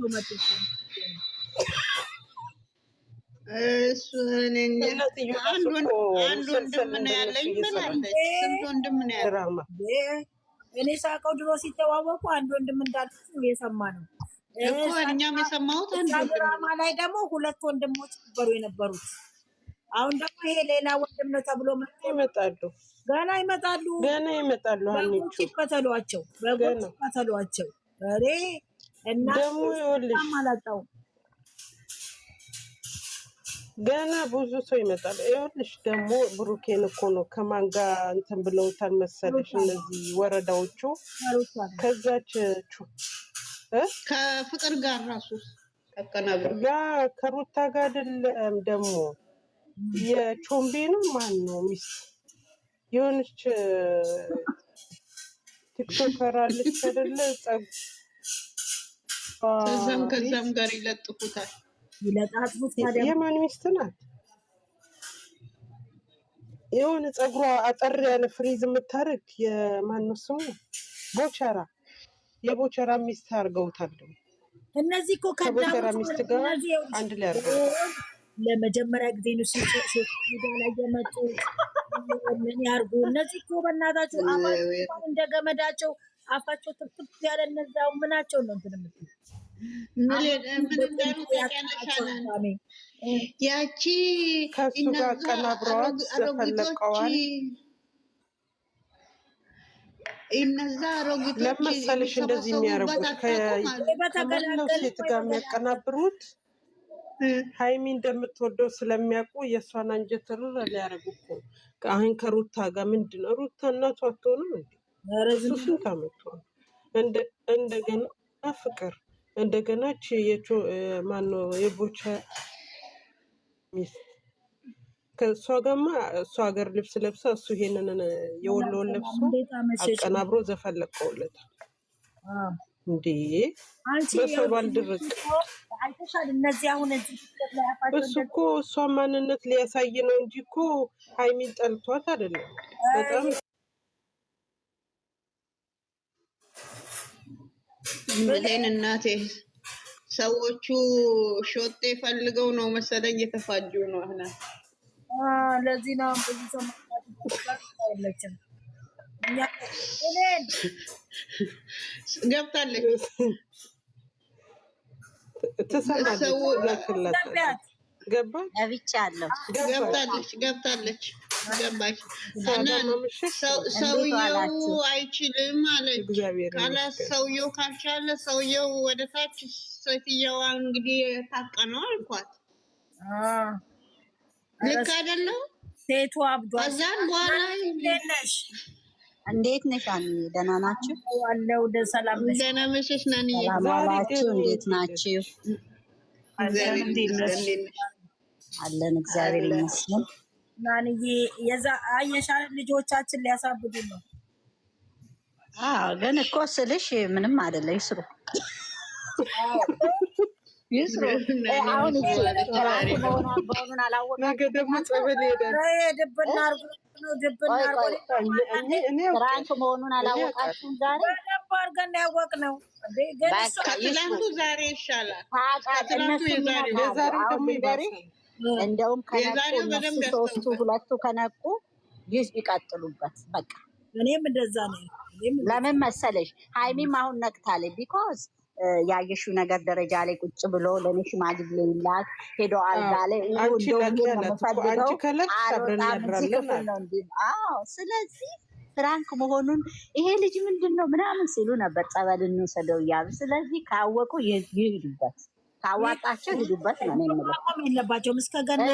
መጡ እሱ አንድ ወንድም ምን ያለኝ ብላለች። ስንት ወንድም ምን ያለኝ እኔ ሳቀው ድሮ ሲተዋወቁ አንድ ወንድም እንዳልኩ የሰማ ነው እኮ እኛም የሰማሁት አንድ ድራማ ላይ ደግሞ ሁለት ወንድሞች ነበሩ የነበሩት። አሁን ደግሞ ይሄ ሌላ ወንድም ነው ተብሎ ይመጣሉ። ገና ይመጣሉ። አንቺ ከተሏቸው ከተሏቸው አሬ እና ደግሞ ይኸውልሽ ማላጣው ገና ብዙ ሰው ይመጣል። ይኸውልሽ ደግሞ ብሩኬን እኮ ነው ከማን ጋር እንትን ብለውታል መሰለሽ እነዚህ ወረዳዎቹ ከዛች ከፍቅር ጋር ራሱ ተቀናብሩ ከሩታ ጋር አይደለም ደግሞ የቾምቤ ነው ማን ነው ሚስት የሆነች ቲክቶከር አለች አይደለ ከዛም ጋር ይለጥፉታል የማን ሚስት ናት? የሆነ ፀጉሯ አጠር ያለ ፍሪዝ የምታረግ የማን ነው ስሙ? ቦቸራ የቦቸራ ሚስት አድርገውታል። እነዚህ እኮ ከቦቸራ ሚስት ጋር አንድ ላይ አድርገውታል። ለመጀመሪያ ጊዜ ነው ሲሚዲያ ላይ የመጡ ምን ያርጉ? እነዚህ እኮ በእናታቸው አፋቸው እንደገመዳቸው አፋቸው ትክክል ያለ እነዛው ምናቸው ነው እንትን የምትል ያቺ ከሱ ጋር ቀናብረዋት ተፈለቀዋል። እነዛ አሮጊቶች ለመሰለሽ እንደዚህ የሚያረጉት ከመላው ሴት ጋር የሚያቀናብሩት ሃይሚ እንደምትወደው ስለሚያውቁ የእሷን አንጀት ርር ሊያረጉ እኮ አሁን ከሩታ ጋር ምንድነው ሩታ እናቷ አትሆንም እንዴ? ስንት አመቷ እንደገና ፍቅር እንደገና ማነው የቦቸ ሚስት ከእሷ ጋርማ እሷ ሀገር ልብስ ለብሳ እሱ ይሄንን የወሎውን ለብሶ አቀናብሮ ዘፈለቀውለታል። እንዴ በሰው ባልድርቅ እሱ እኮ እሷ ማንነት ሊያሳይ ነው እንጂ እኮ ሃይሚን ጠልቷት አይደለም። በጣም ምን እናቴ ሰዎቹ ሾጤ ፈልገው ነው መሰለኝ የተፋጁ ነው አሁን ለዚህ ነው ብዙ ሰው አይለችም ገብታለች ገብታለች ገባች። ሰውየው አይችልም አለች። ሰውየው ካልቻለ ሰውየው ወደታች ሴትየዋ እንግዲህ ታቀነው አልኳት። ልክ አይደለም ሴቱ አብዷል። አዛን በኋላ እንዴት ነሽ? ደህና ናችሁ? አለው ሰላም ነሽ? ደህና መሸሽ ናንዬ ናችሁ? እንዴት ናችሁ? አለን እግዚአብሔር ይመስገን። ናንዬ አየሻል ልጆቻችን ሊያሳብዱ ነው። ግን እኮ ስልሽ ምንም አይደለ ይስሩ አሁን በሆኑን አላወቃ ነገ ደግሞ ጸበል ሄዳል ፍራንክ መሆኑን አላወቃችሁም። ዛሬ በደንብ አድርገን ያወቅነው ከትላንቱ ዛሬ ይሻላል። እንደውም ከነቁ ሶስቱ ሁለቱ ከነቁ ይቀጥሉበት። በቃ እኔም እንደዛ ነው። ለምን መሰለሽ ሃይሚም አሁን ነቅታለች። ቢኮዝ ያየሽው ነገር ደረጃ ላይ ቁጭ ብሎ ለኔ ሽማግሌ ይላክ ሄዶ አልጋ ላይ ስለዚህ ፍራንክ መሆኑን ይሄ ልጅ ምንድን ነው ምናምን ሲሉ ነበር ጸበል እንውሰደው እያሉ። ስለዚህ ካወቁ ይሄዱበት፣ ካዋጣቸው ይሄዱበት ነው የምለው።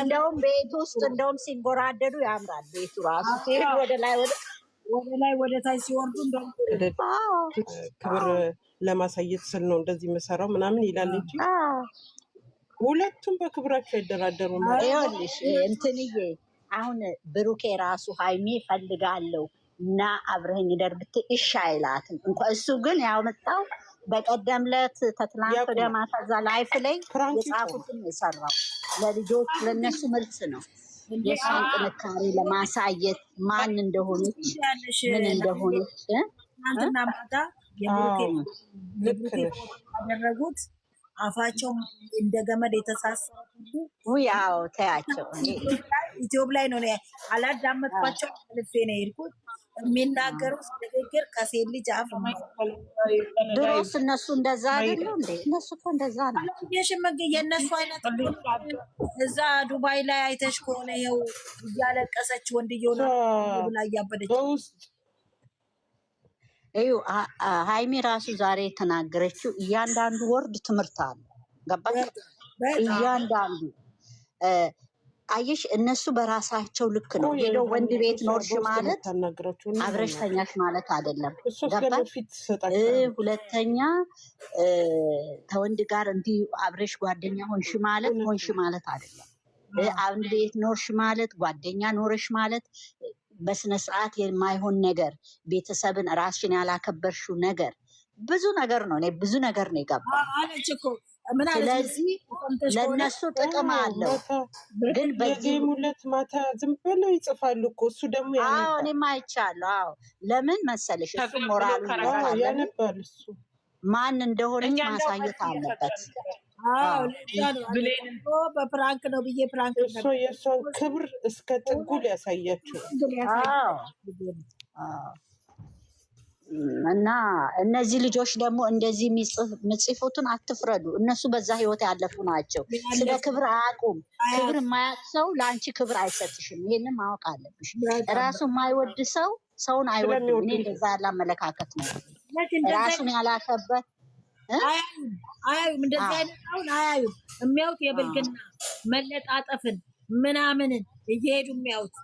እንደውም ቤት ውስጥ እንደውም ሲንጎራደዱ ያምራል ቤቱ ራሱ ሲሄድ ወደ ላይ ወደ ታች ሲወርዱ ክብር ለማሳየት ስል ነው እንደዚህ የምሰራው ምናምን ይላል እንጂ ሁለቱም በክብራቸው አይደራደሩ ነው። ይኸውልሽ እንትንዬ አሁን ብሩኬ ራሱ ሃይሚ ፈልጋለሁ እና አብረኸኝ ደር ብትይ እሺ አይላትም እንኳን እሱ ግን ያመጣው በቀደም ዕለት ተትላንት ወደ ማታ እዛ ላይፍ ላይ የጻፉትን የሰራው ለልጆች ለነሱ መልስ ነው። የእሷን ጥንካሬ ለማሳየት ማን እንደሆነች ምን እንደሆነች ትናንትና ማታ ያደረጉት አፋቸው እንደ ገመድ የተሳሰረ ሁሉ ያው ተያቸው ዩቲዩብ ላይ ነው አላዳመጥኳቸው ልፌ ነው የሄድኩት። የሚናገሩት ንግግር ከሴት ልጅ አፍ ድሮስ እነሱ እንደዛ አይደሉ እንዴ? እነሱ እኮ እንደዛ ነው። የሽመግ የእነሱ አይነት እዛ ዱባይ ላይ አይተሽ ከሆነ ይኸው እያለቀሰች ወንድየው ነው ብላ እያበደች እዩ። ሃይሚ ራሱ ዛሬ የተናገረችው እያንዳንዱ ወርድ ትምህርት አለ። ገባሽ? እያንዳንዱ አየሽ፣ እነሱ በራሳቸው ልክ ነው ሄደው ወንድ ቤት ኖርሽ ማለት አብረሽ ተኛሽ ማለት አይደለም። ገባሽ? ሁለተኛ ከወንድ ጋር እንዲህ አብረሽ ጓደኛ ሆንሽ ማለት አይደለም። አንድ ቤት ኖርሽ ማለት ጓደኛ ኖርሽ ማለት በስነ ስርዓት የማይሆን ነገር፣ ቤተሰብን ራስሽን ያላከበርሽው ነገር ብዙ ነገር ነው። እኔ ብዙ ነገር ነው የገባው። ስለዚህ ለእነሱ ጥቅም አለው። ግን በዚህ ሁለት ማታ ዝም ብለው ይጽፋሉ እኮ እሱ ደግሞ ያነባል። እኔም አይቻለሁ። ለምን መሰለሽ እሱ ሞራሉ ያነባል። እሱ ማን እንደሆነች ማሳየት አለበት። በፕራንክ ነው ብዬ ፕራንክ እሱ የእሷን ክብር እስከ ጥጉ ሊያሳያቸው እና እነዚህ ልጆች ደግሞ እንደዚህ የሚጽፉትን አትፍረዱ። እነሱ በዛ ህይወት ያለፉ ናቸው። ስለ ክብር አያውቁም። ክብር የማያውቅ ሰው ለአንቺ ክብር አይሰጥሽም። ይሄንን ማወቅ አለብሽ። ራሱ የማይወድ ሰው ሰውን አይወድም። እኔ እንደዛ ያለ አመለካከት ነው። ራሱን ያላከበት አያዩም። እንደዚህ አይነት አሁን አያዩም። የሚያዩት የብልግና መለጣጠፍን ምናምንን እየሄዱ የሚያዩት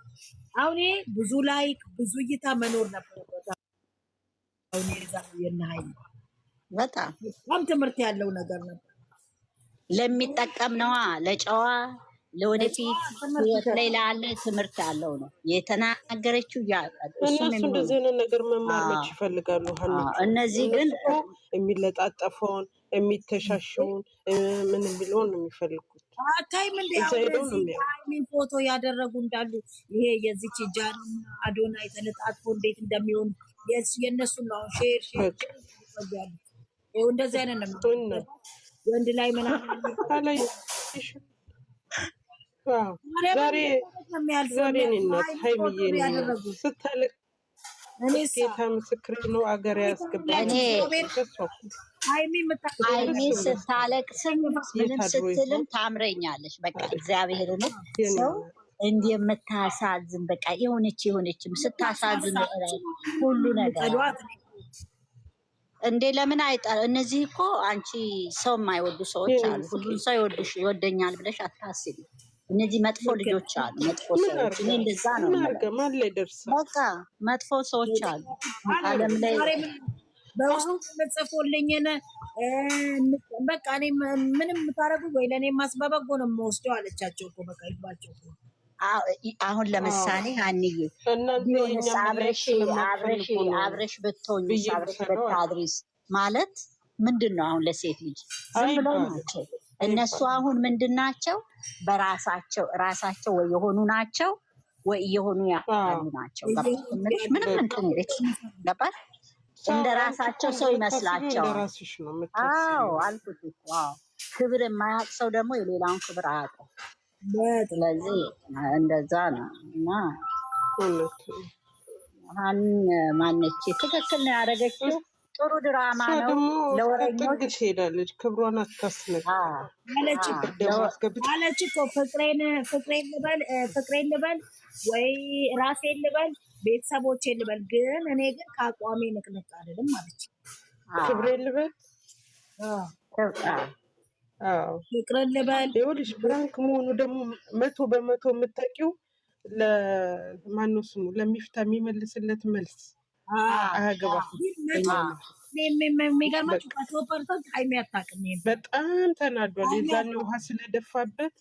አሁን ብዙ ላይክ ብዙ እይታ መኖር ነበረበት። አሁን የናይ በጣም ትምህርት ያለው ነገር ነበር። ለሚጠቀም ነዋ፣ ለጨዋ ለወደፊት ህይወት ላይ ላለ ትምህርት ያለው ነው የተናገረችው። እነሱ እንደዚህ አይነት ነገር መማር መች ይፈልጋሉ። እነዚህ ግን የሚለጣጠፈውን የሚተሻሸውን ምን የሚለውን ነው የሚፈልጉት። ታይም እንደ ፎቶ ያደረጉ እንዳሉ ይሄ የዚች ጃን አዶና የተለጣጥፎ እንዴት እንደሚሆን የእነሱ ነው ሼር ያሉ እንደዚህ አይነት ነው ወንድ ላይ ምናምን ዛሬ እናት ሀይሚዬ ስታለቅ ጌታ ምስክር ነው። አገር ያስገባል። ሀይሚ ስታለቅስም ምንም ስትልም ታምረኛለች። በቃ እግዚአብሔር ነው ሰው እንዲህ የምታሳዝን በቃ የሆነችም ስታሳዝን ሁሉ ነገር እንዴ ለምን አይጣል? እነዚህ እኮ አንቺ ሰው የማይወዱ ሰዎች አሉ። ሁሉም ሰው ይወደኛል ብለሽ አታስቢ። እነዚህ መጥፎ ልጆች አሉ፣ መጥፎ ሰዎች። እኔ እንደዛ ነው በቃ መጥፎ ሰዎች አሉ ዓለም ላይ በውስጥ ጽፎልኝን በቃ እኔ ምንም የምታረጉ ወይ ለእኔ ማስበበጎ ነው የምወስደው አለቻቸው እኮ በቃ ይባቸው። አሁን ለምሳሌ አንዬ ቢሆንስ አብረሽ ብትሆኝስ አብረሽ ብታድሪስ ማለት ምንድን ነው? አሁን ለሴት ልጅ ዝም ብለው ናቸው እነሱ። አሁን ምንድን ናቸው? ራሳቸው ወይ የሆኑ ናቸው ወይ እየሆኑ ያሉ ናቸው። ምንም እንትን ቤት ገባል። እንደ ራሳቸው ሰው ይመስላቸዋል። አልኩት እኮ ክብር የማያውቅ ሰው ደግሞ የሌላውን ክብር አያውቅም። ስለዚህ እንደዛ ነው። እና ማነች ትክክል ነው ያደረገችው። ጥሩ ድራማ ነው። ለወረኞች ትሄዳለች። ክብሯን አታስነካ አለች እኮ ፍቅሬን ልበል ወይ ራሴን ልበል ቤተሰቦቼን ልበል፣ ግን እኔ ግን ከአቋሜ ንቅንቅ አይደለም ማለች። ክብሬን ልበል ፍቅርን ልበል። ይኸውልሽ ብራንክ መሆኑ ደግሞ 100% የምታውቂው ለማነው ስሙ ለሚፍታ የሚመልስለት መልስ አያገባም። የሚገርማችሁ 100% ሀይሚ አታውቅም። በጣም ተናዷል። የዛን ውሃ ስለደፋበት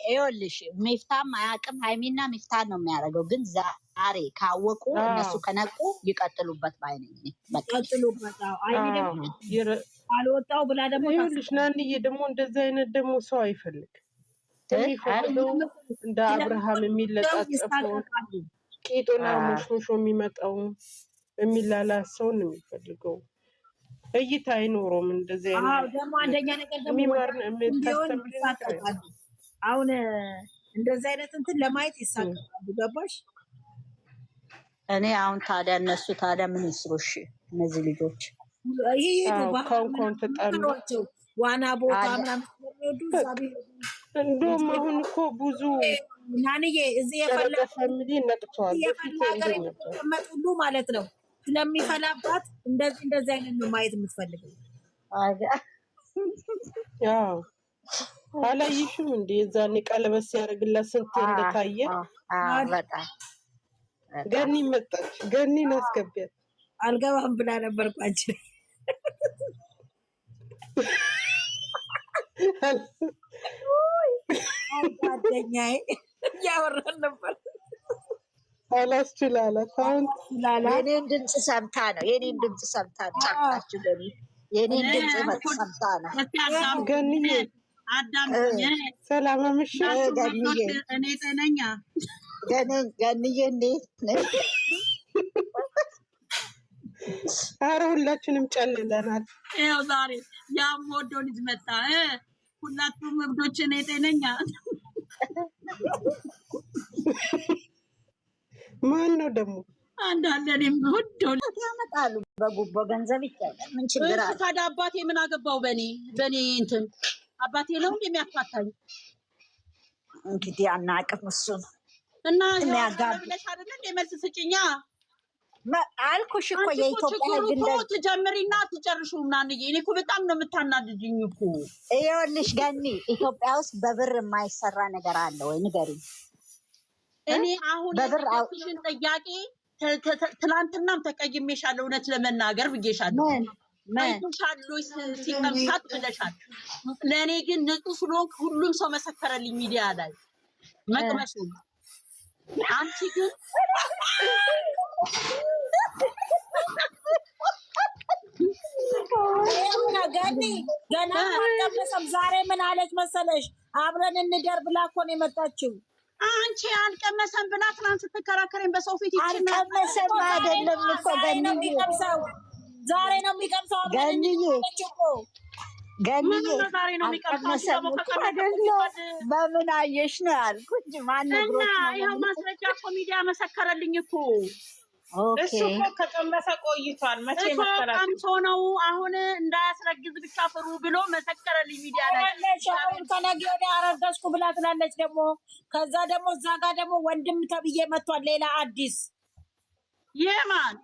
ይኸውልሽ ሚፍታም አያውቅም። ሀይሚና ሚፍታን ነው የሚያደርገው። ግን ዛሬ ካወቁ እነሱ ከነቁ ይቀጥሉበት ባይ ነኝ። ይቀጥሉበት። አልወጣው ብላ ደግሞ ይኸውልሽ ናንዬ ደግሞ እንደዚህ አይነት ደግሞ ሰው አይፈልግ የሚፈልገው እንደ አብርሃም የሚለጣጠፈው ቂጡና ሙሽሙሾ የሚመጣው የሚላላ ሰውን ነው የሚፈልገው። እይታ አይኖረውም። እንደዚህ አዎ አይነት ደግሞ አንደኛ ነገር ደግሞ የሚማር ቢሆን የምታስተምር ይሳቀቃሉ። አሁን እንደዚህ አይነት እንትን ለማየት ይሳቀቃሉ። ገባሽ? እኔ አሁን ታዲያ እነሱ ታዲያ ምን ይስሩ? እሺ እነዚህ ልጆች ይሄዱ ካሁን ተጣሉ። ዋና ቦታ ምናምን የሚወዱ እዛ ቢሄዱ እንደውም አሁን እኮ ብዙ ናንዬ እዚህ ፋሚሊ ነቅተዋል። የፈላ ሀገር የሚቀመጥ ሁሉ ማለት ነው ስለሚፈላባት እንደዚህ አይነት ነው ማየት የምትፈልገው። አላየሽም እንዴ? የዛኔ ቀለበት ሲያደርግላት ስንት እንደታየ። ገኒ መጣች። ገኒን አስገቢያት። አልገባም ብላ ነበር ቋንጭ ጓደኛዬ እያወራን ነበር። አላስችላላት። አሁን የኔን ድምፅ ሰምታ ነው። የኔን ድምፅ ሰምታ ነው። ጫቃችሁ ገኒ የኔን ድምፅ ሰምታ ነው። ገኒዬ ሰላም አመሸሽ። ገኒዬ እኔ ጤነኛ ገኒዬ እንዴት ነሽ? ኧረ ሁላችንም ጨልለናል። ይኸው ዛሬ ያም ወዶ ልጅ መጣ። ሁላችሁም እብዶች፣ እኔ ጤነኛ። ማን ነው ደግሞ? አንዳንድ እኔም ወዶ ያመጣሉ። በጉቦ ገንዘብ ይቻላል። ምን ችግር አለ? ታዲያ አባቴ ምን አገባው? በኔ እንትን አባቴ ነው የሚያፋታኝ። እንግዲህ አናውቅም እሱን እና ብለሽ አይደለ እንደ መልስ ስጭኛ አልኩሽ እኮ የኢትዮጵያ ሕግ ትጀምሪና ትጨርሹ ምናምን። እኔ እኮ በጣም ነው የምታናድጅኝ እኮ። ይኸውልሽ ገኒ ኢትዮጵያ ውስጥ በብር የማይሰራ ነገር አለ ወይ ንገሪኝ። እኔ አሁን የጠየኩሽን ጥያቄ ትላንትናም ተቀይሜሻለሁ፣ እውነት ለመናገር ብዬሻለሁ። አይቶሻል ሲቀምሳት ብለሻል። ለእኔ ግን ንጹህ ስለሆንክ ሁሉም ሰው መሰከረልኝ ሚዲያ ላይ መቅመሱ። አንቺ ግን ገኒ ገና አልቀመሰም። ዛሬ ምን አለች መሰለሽ? አብረን እንደር ብላ እኮ ነው የመጣችው። አንቺ አልቀመሰም ብላ ትናንት ስትከራከረኝ በሰው ፊት አልቀመሰም አይደለም እኮ ገኒ የሚቀምሰው ዛሬ ነው የሚቀምሰው። ገኒዬ ገኒዬ ዛሬ ነው የሚቀምሰው። በምን አየሽ ነው ያልኩት። ማን ነው ይኸው ማስረጃ እኮ ሚዲያ መሰከረልኝ እኮ። እሱ እኮ ከቀመሰ ቆይቷል። መቼ መሰከረልኝ? ቀምሶ ነው አሁን እንዳያስረግዝ ብቻ ፍሩ ብሎ መሰከረልኝ ሚዲያ ላይ። አሁን ከነገ ወዲያ አረገዝኩ ብላ ትላለች ደግሞ። ከዛ ደግሞ እዛ ጋር ደግሞ ወንድም ተብዬ መጥቷል። ሌላ አዲስ የማን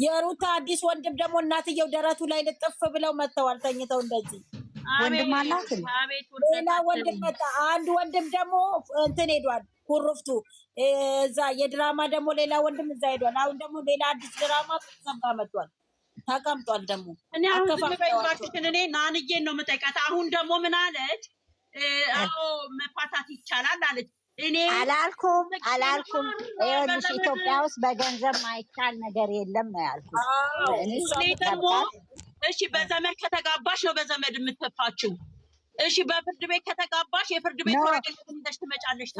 የሩታ አዲስ ወንድም ደግሞ እናትየው ደረቱ ላይ ልጥፍ ብለው መጥተዋል። ተኝተው እንደዚህ ወንድም አላት። ሌላ ወንድም መጣ። አንድ ወንድም ደግሞ እንትን ሄዷል ኩርፍቱ እዛ የድራማ ደግሞ ሌላ ወንድም እዛ ሄዷል። አሁን ደግሞ ሌላ አዲስ ድራማ ተሰምታ መጥቷል። ተቀምጧል ደግሞ እኔ አሁን እኔ ናንዬን ነው የምጠይቃት። አሁን ደግሞ ምን አለች? አዎ መፋታት ይቻላል አለች። እኔ አላልኩም። ይኸውልሽ ኢትዮጵያ ውስጥ በገንዘብ ማይቻል ነገር የለም ነው ያልኩት። እኔ ደግሞ እሺ በዘመድ ከተጋባሽ ነው በዘመድ የምትፋችው። እሺ በፍርድ ቤት ከተጋባሽ የፍርድ ቤት ወረቀት እንደሽ ትመጫለሽ።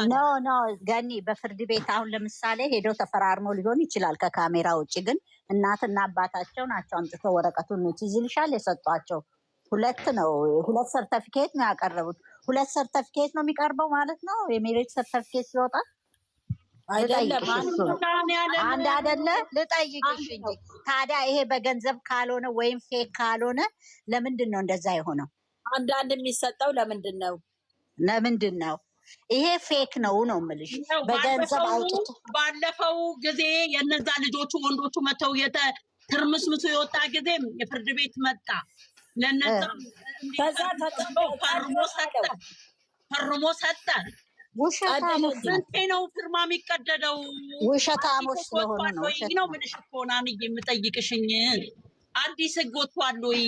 ኖ ገኒ በፍርድ ቤት አሁን ለምሳሌ ሄደው ተፈራርመው ሊሆን ይችላል ከካሜራ ውጭ። ግን እናትና አባታቸው ናቸው አምጥተው ወረቀቱን ትይዝልሻል የሰጧቸው። ሁለት ሰርተፊኬት ነው ያቀረቡት። ሁለት ሰርተፊኬት ነው የሚቀርበው ማለት ነው። የሜሬጅ ሰርተፊኬት ሲወጣ አይደለም አንድ አይደለ? ልጠይቅሽ እንጂ ታዲያ ይሄ በገንዘብ ካልሆነ ወይም ፌክ ካልሆነ ለምንድን ነው እንደዛ የሆነው? አንዳንድ የሚሰጠው ለምንድን ነው? ይሄ ፌክ ነው የምልሽ። በገንዘብ አውጥቶ ባለፈው ጊዜ የነዛ ልጆቹ ወንዶቹ መተው ትርምስምሱ የወጣ ጊዜ የፍርድ ቤት መጣ። ለነዛ ከዛ ፈርሞ ሰጠ። ውሸታሞች ነው ፊርማ የሚቀደደው። ውሸታሞች ስለሆነ ነው ምንሽ እኮ ናንዬ የምጠይቅሽኝ። አዲስ ህግ ወጥቷል ወይ?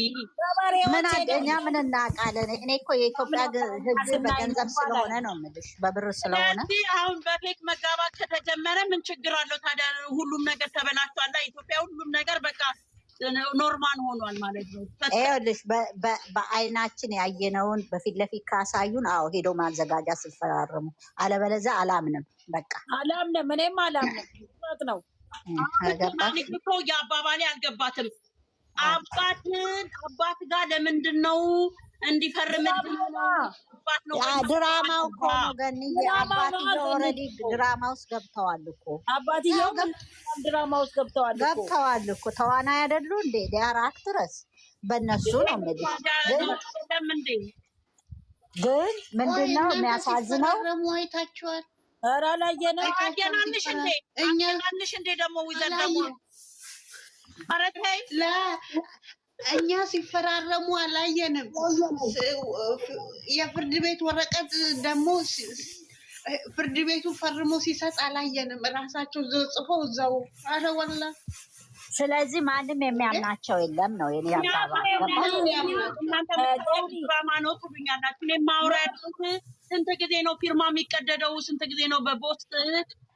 ምን አገኛ ምን እናውቃለን? እኔ እኮ የኢትዮጵያ ህግ በገንዘብ ስለሆነ ነው የምልሽ፣ በብር ስለሆነ። አሁን በፌክ መጋባት ከተጀመረ ምን ችግር አለው ታዲያ? ሁሉም ነገር ተበላሽቷል። ኢትዮጵያ ሁሉም ነገር በቃ ኖርማል ሆኗል ማለት ነው። ይኸውልሽ በአይናችን ያየነውን በፊት ለፊት ካሳዩን፣ አዎ ሄዶ ማዘጋጃ ሲፈራረሙ፣ አለበለዚያ አላምንም። በቃ አላምንም። እኔም አላምንም ነው የአባባሌ አልገባትም። አባት ጋር ለምንድን ነው እንዲፈርምልኝ አባት ነው ድራማው እኮ ነው ገንዬ አባትየው ኦልሬዲ ድራማ ውስጥ ገብተዋል እኮ አባትየው ድራማ ውስጥ ገብተዋል እኮ ተዋናይ አይደሉ እንዴ ዲያር አክትረስ በእነሱ ነው እንግዲህ ግን ምንድነው የሚያሳዝነው አይታችኋል ኧረ አላየንም እኛንሽ እንዴ ደግሞ ዊዘር ደግሞ ኧረ ተይ እኛ ሲፈራረሙ አላየንም የፍርድ ቤት ወረቀት ደግሞ ፍርድ ቤቱ ፈርሞ ሲሰጥ አላየንም ራሳቸው ጽፈው እዛው ኧረ ወላ ስለዚህ ማንም የሚያምናቸው የለም ነው የኔ አባባል እናንተ ነው ትሉኛላችሁ እኔ ማውራ ስንት ጊዜ ነው ፊርማ የሚቀደደው ስንት ጊዜ ነው በፖስት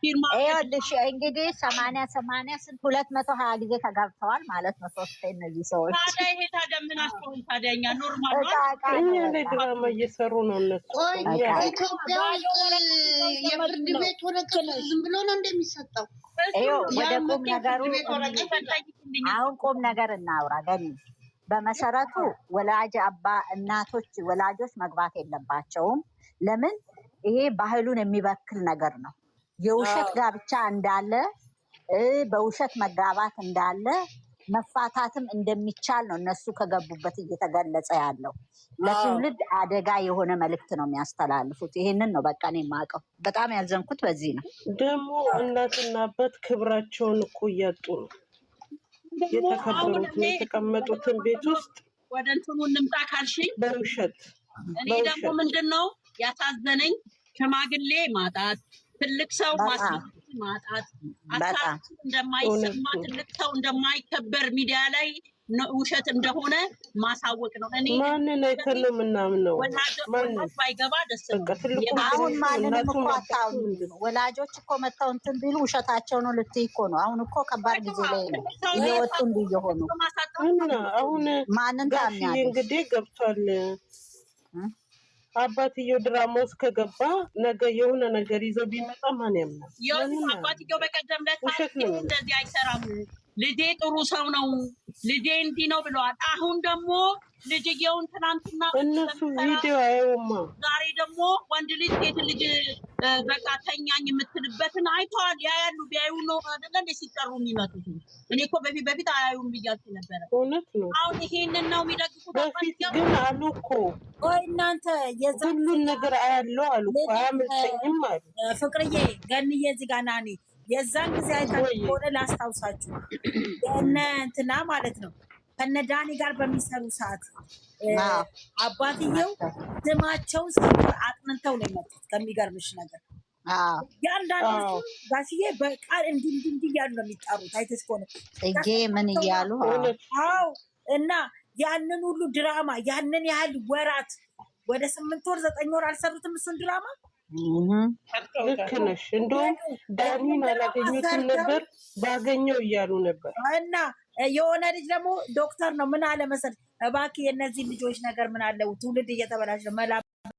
ፊርማ ይኸውልሽ እንግዲህ 80 ስንት 220 ጊዜ ተጋብተዋል ማለት ነው ሶስት እነዚህ ሰዎች ታዲያ ይሄ ታዲያ ምን አስተውል ታዲያ እኛ ኖርማል ነው እኛ ላይ ድራማ እየሰሩ ነው እነሱ ኢትዮጵያ የፍርድ ቤት ወረቀት ዝም ብሎ ነው እንደሚሰጠው ወደ ቁም ነገሩ አሁን ቁም ነገር እናውራ ገኒ በመሰረቱ ወላጆች መግባት የለባቸውም ለምን ይሄ ባህሉን የሚበክል ነገር ነው የውሸት ጋብቻ እንዳለ በውሸት መጋባት እንዳለ መፋታትም እንደሚቻል ነው እነሱ ከገቡበት እየተገለጸ ያለው ለትውልድ አደጋ የሆነ መልእክት ነው የሚያስተላልፉት ይሄንን ነው በቃ እኔ የማውቀው በጣም ያዘንኩት በዚህ ነው ደግሞ እናትና አባት ክብራቸውን እኮ እያጡ ነው የተከበሩት የተቀመጡትን ቤት ውስጥ ወደ እንትኑ እንምጣ ካልሽኝ በውሸት እኔ ደግሞ ምንድነው ያሳዘነኝ ሽማግሌ ማጣት ትልቅ ሰው ማጣት አሳብ እንደማይሰማ ትልቅ ሰው እንደማይከበር ሚዲያ ላይ ውሸት እንደሆነ ማሳወቅ ነው እኔ ማንን አይተነው ምናምነው ማንን ባይገባ ደስ ነው አሁን ማንንም እኮ አታውቁም ወላጆች እኮ መተው እንትን ቢሉ ውሸታቸው ነው ልትይ እኮ ነው አሁን እኮ ከባድ ጊዜ ላይ ነው እየወጡ እንዲየሆኑ አሁን ማንን ታምኛለሽ እንግዲህ ገብቷል አባትየው ድራማ ውስጥ ከገባ ነገ የሆነ ነገር ይዘው ቢመጣ ማን ያምናል አባትየው በቀደም ዕለት እንደዚህ አይሰራም ልጄ ጥሩ ሰው ነው ልጄ እንዲህ ነው ብለዋል አሁን ደግሞ ልጅየውን ትናንትና እነሱ ቪዲዮ አየውማ ዛሬ ደግሞ ወንድ ልጅ ሴት ልጅ በቃ ተኛኝ የምትልበትን አይተዋል ያያሉ ቢያዩ ነው አይደለ እንደ ሲጠሩ የሚመጡት እኔ እኮ በፊት አያዩም ብያችሁ ነበረ እውነት ነው አሁን ይሄንን ነው የሚደግፉት በፊት ግን አሉ እኮ ወይ እናንተ ሁሉን ነገር አያለው አሉ እኮ አያመልጠኝም አሉ ፍቅርዬ ገንዬ እዚህ ጋር ናኒ የዛን ጊዜ አይታችሁ ሆነ ላስታውሳችሁ የእነ እንትና ማለት ነው ከነ ዳኒ ጋር በሚሰሩ ሰዓት አባትየው ስማቸውን አጥንተው ነው የመጡት ከሚገርምሽ ነገር ያንዳንዱ ጋሽዬ በቃል እንዲህ እያሉ ነው የሚጠሩት አይተሽ ከሆነ ጽጌ ምን እያሉ አዎ እና ያንን ሁሉ ድራማ ያንን ያህል ወራት ወደ 8 ወር 9 ወር አልሰሩትም እሱን ድራማ ልክ ነሽ እንደውም ዳኒን አላገኙትም ነበር ባገኘው እያሉ ነበር እና የሆነ ልጅ ደግሞ ዶክተር ነው ምን አለ መሰለኝ እባክህ የእነዚህ ልጆች ነገር ምን አለው ትውልድ እየተበላሸ መላ